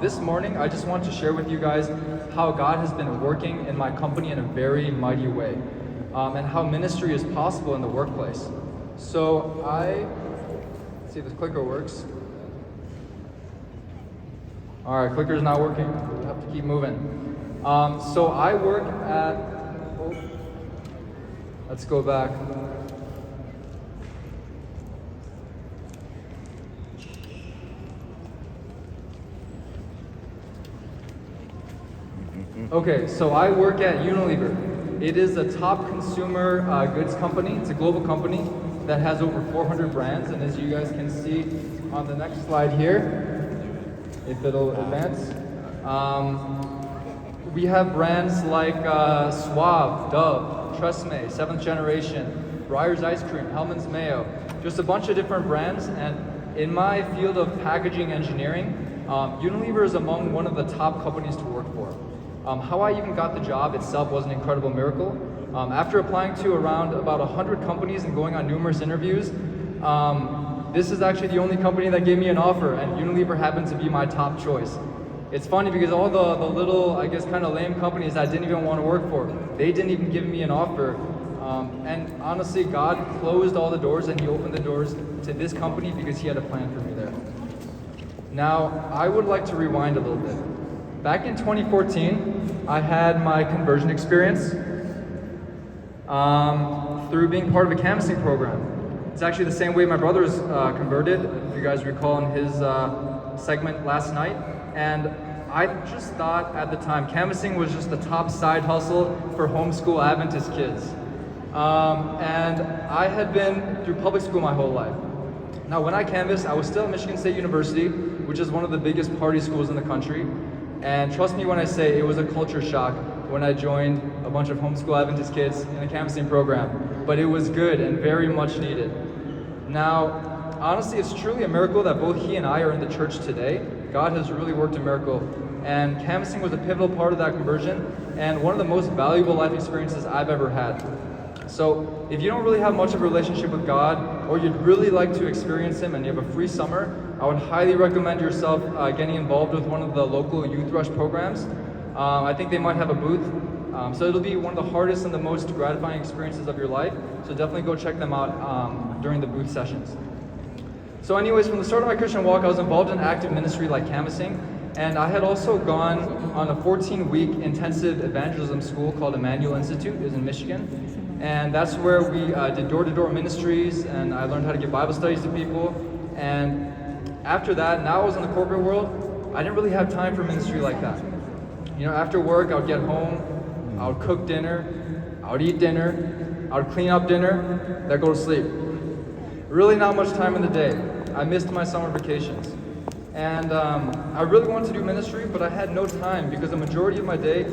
This morning, I just want to share with you guys how God has been working in my company in a very mighty way, and how ministry is possible in the workplace. So let's see if this clicker works. All right, clicker's not working. We have to keep moving. So I work at. Let's go back. Okay, so I work at Unilever. It is a top consumer goods company. It's a global company that has over 400 brands, and as you guys can see on the next slide here, if it'll advance, we have brands like Suave, Dove, Tresemme, 7th Generation, Breyers Ice Cream, Hellmann's Mayo, just a bunch of different brands. And in my field of packaging engineering, Unilever is among one of the top companies to work for. How I even got the job itself was an incredible miracle. After applying to around about 100 companies and going on numerous interviews, this is actually the only company that gave me an offer, and Unilever happened to be my top choice. It's funny because all the little, I guess, kind of lame companies I didn't even want to work for, they didn't even give me an offer. And honestly, God closed all the doors and He opened the doors to this company because He had a plan for me there. Now, I would like to rewind a little bit. Back in 2014, I had my conversion experience through being part of a canvassing program. It's actually the same way my brother was converted, if you guys recall in his segment last night. And I just thought at the time canvassing was just the top side hustle for homeschool Adventist kids. And I had been through public school my whole life. Now, when I canvassed, I was still at Michigan State University, which is one of the biggest party schools in the country. And trust me when I say it was a culture shock when I joined a bunch of homeschool Adventist kids in a canvassing program. But it was good and very much needed. Now, honestly, it's truly a miracle that both he and I are in the church today. God has really worked a miracle. And canvassing was a pivotal part of that conversion and one of the most valuable life experiences I've ever had. So if you don't really have much of a relationship with God, or you'd really like to experience Him and you have a free summer, I would highly recommend yourself getting involved with one of the local Youth Rush programs. I think they might have a booth. So it'll be one of the hardest and the most gratifying experiences of your life. So definitely go check them out during the booth sessions. So anyways, from the start of my Christian walk, I was involved in active ministry like canvassing. And I had also gone on a 14-week intensive evangelism school called Emmanuel Institute. It was in Michigan. And that's where we did door-to-door ministries, and I learned how to give Bible studies to people. And after that, now I was in the corporate world, I didn't really have time for ministry like that. You know, after work, I would get home, I would cook dinner, I would eat dinner, I would clean up dinner, then go to sleep. Really not much time in the day. I missed my summer vacations. And I really wanted to do ministry, but I had no time because the majority of my day